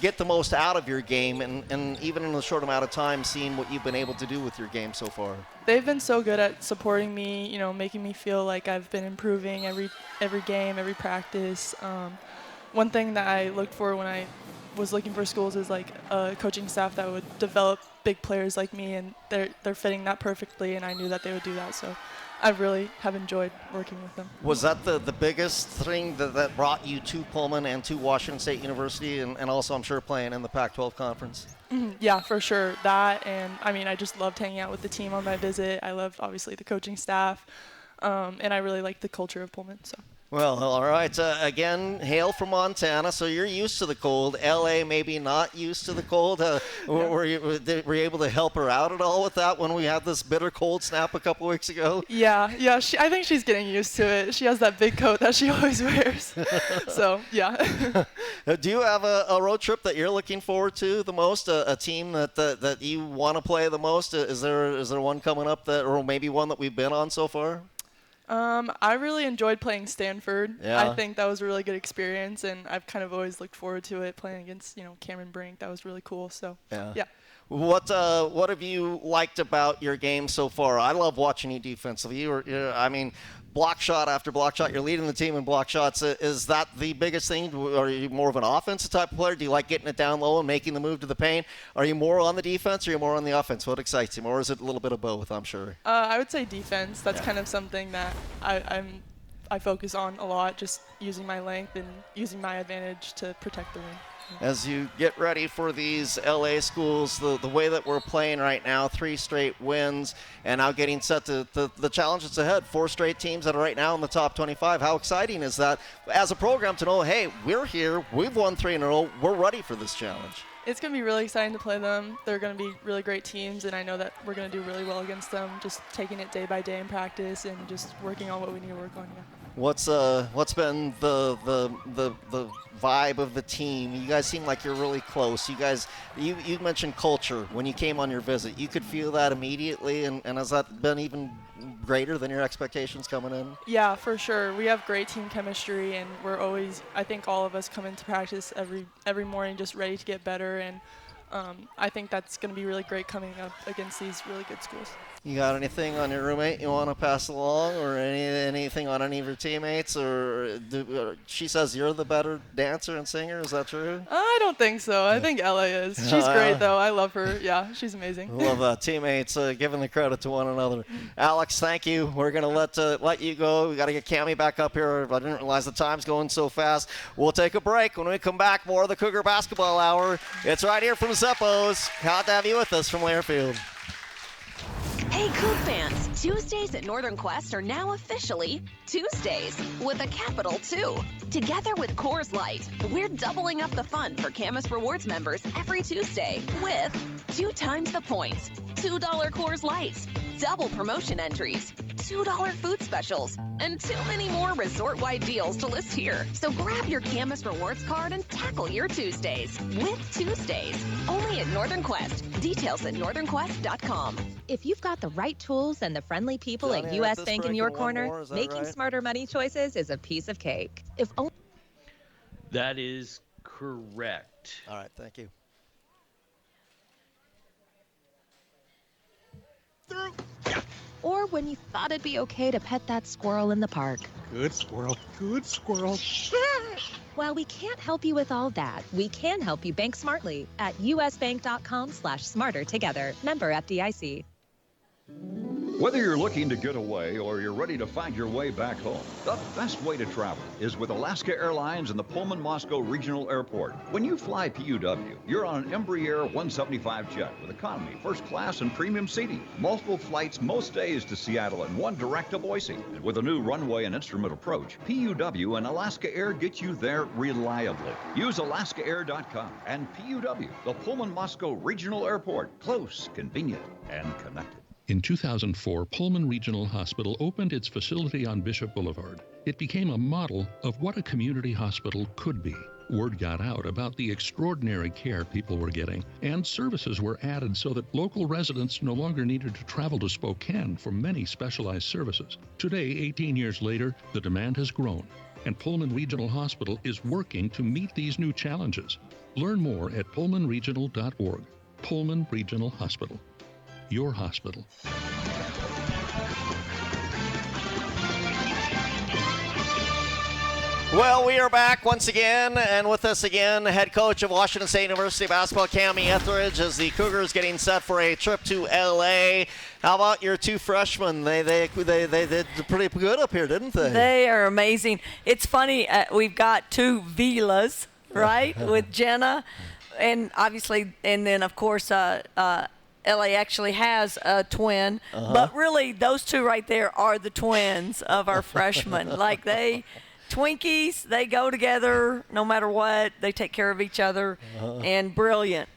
get the most out of your game and even in a short amount of time seeing what you've been able to do with your game so far? They've been so good at supporting me, making me feel like I've been improving every game, every practice. One thing that I looked for when I was looking for schools is like a coaching staff that would develop big players like me, and they're fitting that perfectly, and I knew that they would do that. So I really have enjoyed working with them. Was that the biggest thing that brought you to Pullman and to Washington State University, and also I'm sure playing in the Pac-12 conference? Mm-hmm. Yeah, for sure. That, and I mean, I just loved hanging out with the team on my visit. I loved obviously the coaching staff, and I really liked the culture of Pullman. So. Well, all right. Again, hail from Montana, so you're used to the cold. LA maybe not used to the cold. Were you able to help her out at all with that when we had this bitter cold snap a couple weeks ago? Yeah. I think she's getting used to it. She has that big coat that she always wears. So, yeah. Do you have a road trip that you're looking forward to the most? A team that you want to play the most? Is there one coming up or maybe one that we've been on so far? I really enjoyed playing Stanford. Yeah. I think that was a really good experience, and I've kind of always looked forward to it, playing against, Cameron Brink. That was really cool. So, yeah. What have you liked about your game so far? I love watching you defensively. Block shot after block shot. You're leading the team in block shots. Is that the biggest thing? Are you more of an offensive type of player? Do you like getting it down low and making the move to the paint? Are you more on the defense or are you more on the offense? What excites you? Or is it a little bit of both, I'm sure? I would say defense. That's kind of something that I focus on a lot, just using my length and using my advantage to protect the rim. As you get ready for these LA schools, the way that we're playing right now, 3 straight wins, and now getting set to the challenge that's ahead. 4 straight teams that are right now in the top 25. How exciting is that as a program to know, hey, we're here, we've won 3 in a row, we're ready for this challenge? It's going to be really exciting to play them. They're going to be really great teams, and I know that we're going to do really well against them, just taking it day by day in practice and just working on what we need to work on. Yeah. What's been the vibe of the team? You guys seem like you're really close. You mentioned culture when you came on your visit. You could feel that immediately, and has that been even greater than your expectations coming in? Yeah, for sure. We have great team chemistry, and we're always, I think all of us come into practice every morning just ready to get better, and I think that's going to be really great coming up against these really good schools. You got anything on your roommate you want to pass along, or anything on any of your teammates? Or she says you're the better dancer and singer. Is that true? I don't think so. I think Ella is. She's great, though. I love her. Yeah, she's amazing. Love teammates giving the credit to one another. Alex, thank you. We're going to let you go. We got to get Kamie back up here. I didn't realize the time's going so fast. We'll take a break. When we come back, more of the Cougar Basketball Hour. It's right here from Zeppo's. Glad to have you with us from Learfield. Hey, Coug fans, Tuesdays at Northern Quest are now officially Tuesdays with a capital 2. Together with Coors Light, we're doubling up the fun for Camus Rewards members every Tuesday with 2 times the points, $2 Coors Lights, double promotion entries, $2 food specials, and too many more resort-wide deals to list here. So grab your Camus Rewards card and tackle your Tuesdays with Tuesdays, only at Northern Quest. Details at northernquest.com. If you've got the right tools and the friendly people at U.S. Bank in your corner, making smarter money choices is a piece of cake. If only. That is correct. All right, thank you. Or when you thought it'd be okay to pet that squirrel in the park. Good squirrel, good squirrel. While we can't help you with all that, we can help you bank smartly at usbank.com/smartertogether. Member FDIC. Whether you're looking to get away or you're ready to find your way back home, the best way to travel is with Alaska Airlines and the Pullman-Moscow Regional Airport. When you fly PUW, you're on an Embraer 175 jet with economy, first class, and premium seating. Multiple flights most days to Seattle and 1 direct to Boise. And with a new runway and instrument approach, PUW and Alaska Air get you there reliably. Use alaskaair.com and PUW, the Pullman-Moscow Regional Airport. Close, convenient, and connected. In 2004, Pullman Regional Hospital opened its facility on Bishop Boulevard. It became a model of what a community hospital could be. Word got out about the extraordinary care people were getting, and services were added so that local residents no longer needed to travel to Spokane for many specialized services. Today, 18 years later, the demand has grown, and Pullman Regional Hospital is working to meet these new challenges. Learn more at pullmanregional.org. Pullman Regional Hospital. Your hospital. Well, we are back once again, and with us again, head coach of Washington State University basketball, Kamie Ethridge, as the Cougars getting set for a trip to LA. How about your 2 freshmen? They did pretty good up here, didn't they? They are amazing. It's funny, we've got 2 Vilas, right, with Jenna, and obviously, and then of course, LA actually has a twin, but really those 2 right there are the twins of our freshmen. Like they Twinkies, they go together no matter what. They take care of each other. And brilliant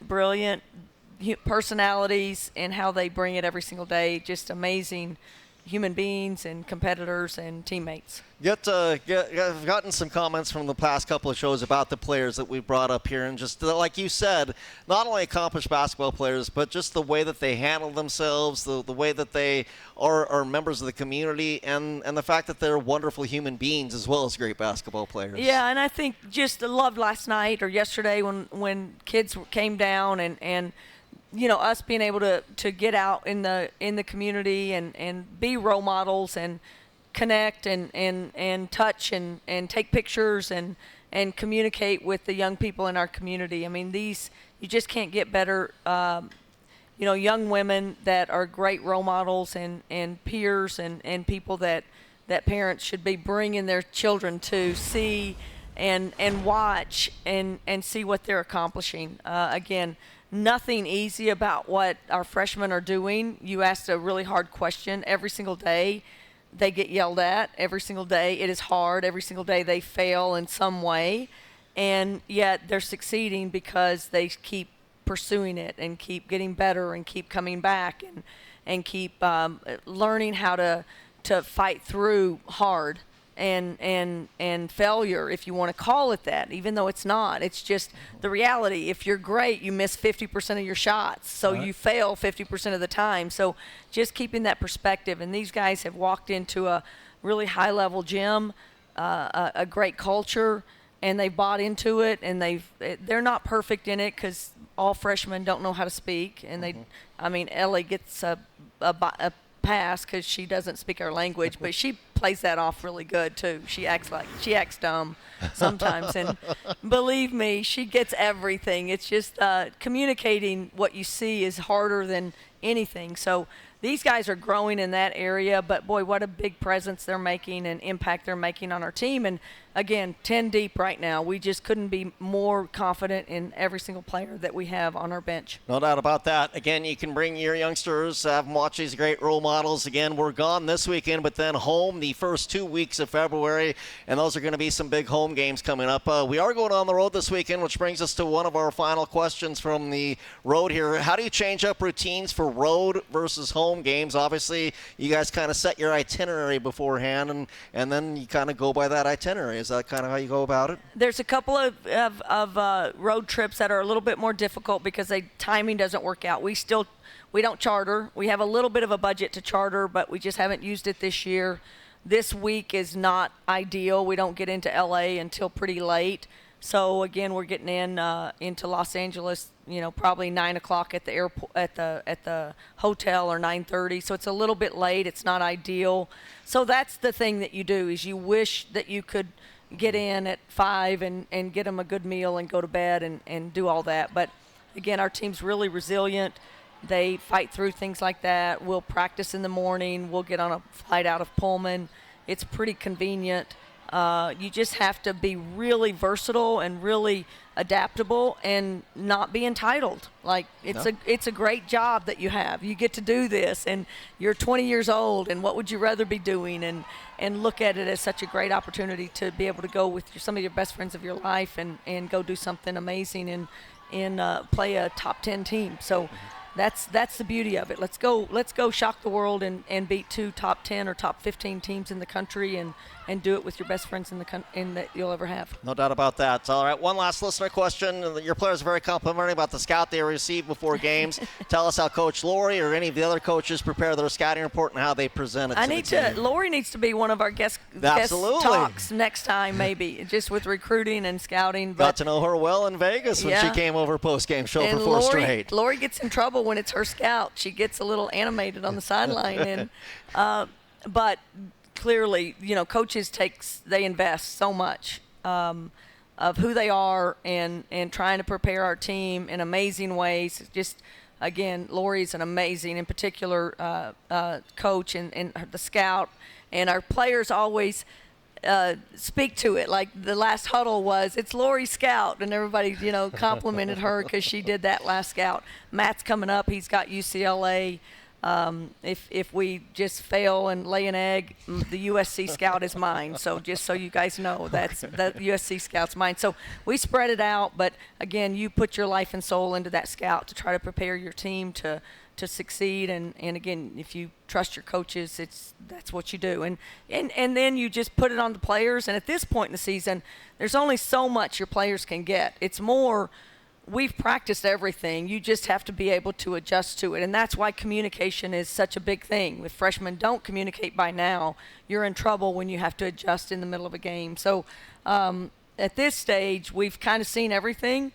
personalities and how they bring it every single day. Just amazing human beings and competitors and teammates. I've gotten some comments from the past couple of shows about the players that we brought up here, and just like you said, not only accomplished basketball players, but just the way that they handle themselves, the way that they are members of the community, and the fact that they're wonderful human beings as well as great basketball players. Yeah, and I think just the love last night or yesterday when kids came down and us being able to get out in the community and be role models and connect and touch and take pictures and communicate with the young people in our community. I mean, you just can't get better, young women that are great role models and peers and people that parents should be bringing their children to see and watch and see what they're accomplishing. Again, nothing easy about what our freshmen are doing. You asked a really hard question. Every single day they get yelled at. Every single day it is hard. Every single day they fail in some way. And yet they're succeeding because they keep pursuing it and keep getting better and keep coming back and keep learning how to fight through hard and failure, if you want to call it that, even though it's not. It's just the reality. If you're great, you miss 50% of your shots, so you fail 50% of the time. So just keeping that perspective. And these guys have walked into a really high-level gym, a great culture, and they've bought into it. And they're not perfect in it because all freshmen don't know how to speak. And Ellie gets a pass because she doesn't speak our language, but she plays that off really good too. She acts dumb sometimes, and believe me, she gets everything. It's just communicating what you see is harder than anything. So these guys are growing in that area, but boy, what a big presence they're making and impact they're making on our team. And again, 10 deep right now. We just couldn't be more confident in every single player that we have on our bench. No doubt about that. Again, you can bring your youngsters, have them watch these great role models. Again, we're gone this weekend, but then home the first 2 weeks of February, and those are going to be some big home games coming up. We are going on the road this weekend, which brings us to one of our final questions from the road here. How do you change up routines for road versus home games? Obviously, you guys kind of set your itinerary beforehand, and then you kind of go by that itinerary. Is that kind of how you go about it? There's a couple of road trips that are a little bit more difficult because timing doesn't work out. We don't charter. We have a little bit of a budget to charter, but we just haven't used it this year. This week is not ideal. We don't get into LA until pretty late. So again, we're getting into Los Angeles, probably 9 o'clock at the airport, at the hotel, or 9:30. So it's a little bit late. It's not ideal. So that's the thing that you do, is you wish that you could get in at 5 and get them a good meal and go to bed and do all that. But again, our team's really resilient. They fight through things like that. We'll practice in the morning. We'll get on a flight out of Pullman. It's pretty convenient. You just have to be really versatile and really adaptable and not be entitled. Like, it's a great job that you have. You get to do this, and you're 20 years old, and what would you rather be doing? And look at it as such a great opportunity to be able to go with some of your best friends of your life and go do something amazing and play a top 10 team. So that's the beauty of it. Let's go shock the world and beat 2 top 10 or top 15 teams in the country and do it with your best friends that you'll ever have. No doubt about that. All right, one last listener question. Your players are very complimentary about the scout they receive before games. Tell us how Coach Lori or any of the other coaches prepare their scouting report and how they present it. Lori needs to be one of our guest talks next time, maybe, just with recruiting and scouting. Got to know her well in Vegas when she came over post-game show for 4 straight. Lori gets in trouble when it's her scout. She gets a little animated on the sideline, but clearly, coaches they invest so much of who they are and trying to prepare our team in amazing ways. Just, again, Lori's an amazing, in particular, coach and the scout, and our players always speak to it. Like the last huddle was, it's Lori Scout, and everybody, complimented her because she did that last scout. Matt's coming up. He's got UCLA If we just fail and lay an egg, the USC scout is mine. So just so you guys know, the USC scout's mine. So we spread it out, but again, you put your life and soul into that scout to try to prepare your team to succeed. And again, if you trust your coaches, that's what you do. And then you just put it on the players. And at this point in the season, there's only so much your players can get. It's more, we've practiced everything. You just have to be able to adjust to it. And that's why communication is such a big thing. If freshmen don't communicate by now, you're in trouble when you have to adjust in the middle of a game. So at this stage, we've kind of seen everything.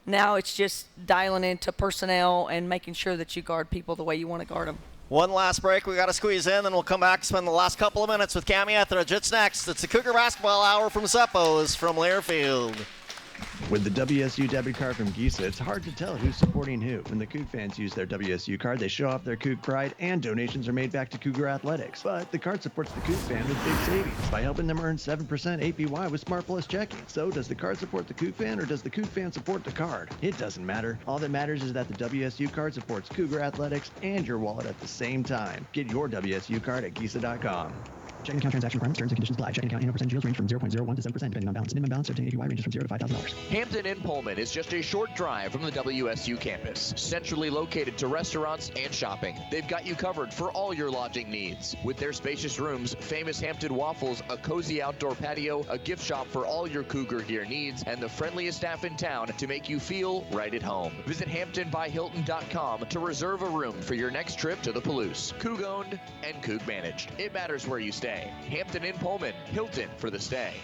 Now it's just dialing into personnel and making sure that you guard people the way you want to guard them. One last break we got to squeeze in, then we'll come back and spend the last couple of minutes with Kamie Ethridge. It's next. It's the Cougar Basketball Hour from Zeppos from Learfield. With the WSU debit card from Giza, it's hard to tell who's supporting who. When the Coug fans use their WSU card, they show off their Coug pride, and donations are made back to Cougar Athletics. But the card supports the Coug fan with big savings by helping them earn 7% APY with Smart Plus checking. So does the card support the Coug fan, or does the Coug fan support the card? It doesn't matter. All that matters is that the WSU card supports Cougar Athletics and your wallet at the same time. Get your WSU card at Giza.com. Checking account transaction requirements, terms and conditions apply. Checking account annual percent yields range from 0.01 to 7% depending on balance. Minimum balance to obtain APY ranges from $0 to $5,000. Hampton Inn Pullman is just a short drive from the WSU campus. Centrally located to restaurants and shopping, they've got you covered for all your lodging needs. With their spacious rooms, famous Hampton waffles, a cozy outdoor patio, a gift shop for all your Cougar gear needs, and the friendliest staff in town to make you feel right at home. Visit HamptonByHilton.com to reserve a room for your next trip to the Palouse. Coug owned and Coug managed. It matters where you stay. Hampton Inn Pullman, Hilton for the stay.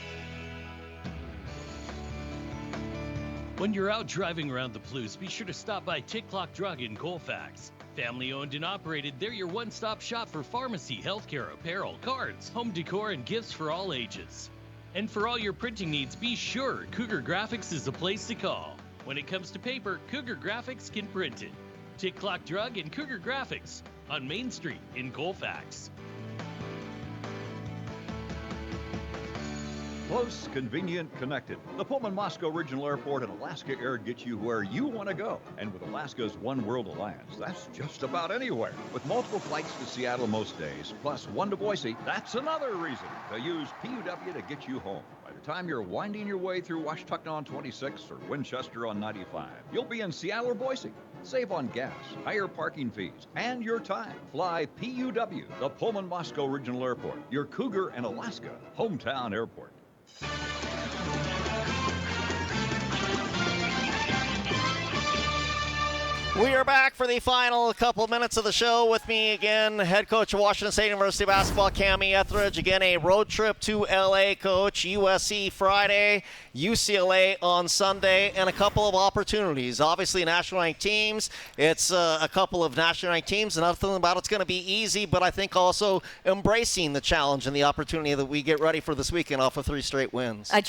When you're out driving around the Palouse, be sure to stop by Tick Clock Drug in Colfax. Family owned and operated, they're your one-stop shop for pharmacy, healthcare, apparel, cards, home decor, and gifts for all ages. And for all your printing needs, be sure Cougar Graphics is the place to call. When it comes to paper, Cougar Graphics can print it. Tick Clock Drug and Cougar Graphics on Main Street in Colfax. Close, convenient, connected. The Pullman Moscow Regional Airport and Alaska Air get you where you want to go. And with Alaska's One World Alliance, that's just about anywhere. With multiple flights to Seattle most days, plus one to Boise, that's another reason to use PUW to get you home. By the time you're winding your way through Washtuck on 26 or Winchester on 95, you'll be in Seattle or Boise. Save on gas, higher parking fees, and your time. Fly PUW, the Pullman Moscow Regional Airport, your Cougar and Alaska hometown airport. We are back for the final couple minutes of the show. With me again, head coach of Washington State University basketball, Kamie Ethridge. Again, a road trip to LA, coach. USC Friday, UCLA on Sunday, and a couple of opportunities. Obviously, national ranked teams. It's a couple of national ranked teams. Nothing about it's going to be easy, but I think also embracing the challenge and the opportunity that we get ready for this weekend off of 3 straight wins. I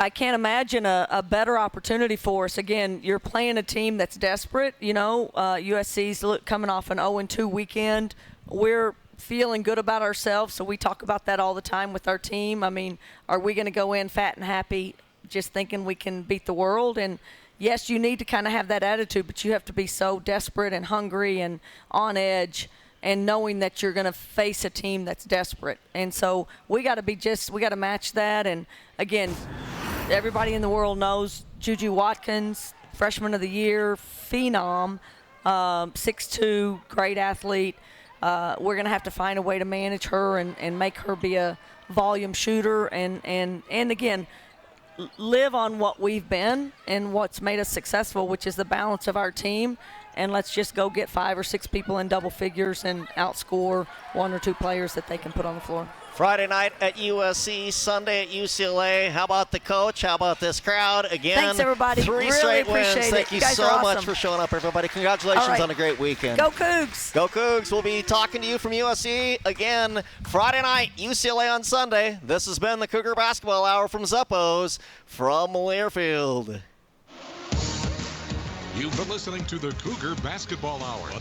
can't imagine a better opportunity for us. Again, you're playing a team that's desperate, you know. USC's coming off an 0-2 weekend. We're feeling good about ourselves, so we talk about that all the time with our team. I mean, are we going to go in fat and happy just thinking we can beat the world? And yes, you need to kind of have that attitude, but you have to be so desperate and hungry and on edge and knowing that you're going to face a team that's desperate. And so we got to match that. And again, everybody in the world knows Juju Watkins, freshman of the year, phenom, 6'2", great athlete. We're going to have to find a way to manage her and make her be a volume shooter and again, live on what we've been and what's made us successful, which is the balance of our team. And let's just go get 5 or 6 people in double figures and outscore 1 or 2 players that they can put on the floor. Friday night at USC, Sunday at UCLA. How about the coach? How about this crowd? Again, thanks, everybody. 3 really straight appreciate wins. it. Thank you so awesome. much for showing up, everybody. Congratulations on a great weekend. Go Cougs. Go Cougs. We'll be talking to you from USC again Friday night, UCLA on Sunday. This has been the Cougar Basketball Hour from Zeppos from Learfield. You've been listening to the Cougar Basketball Hour.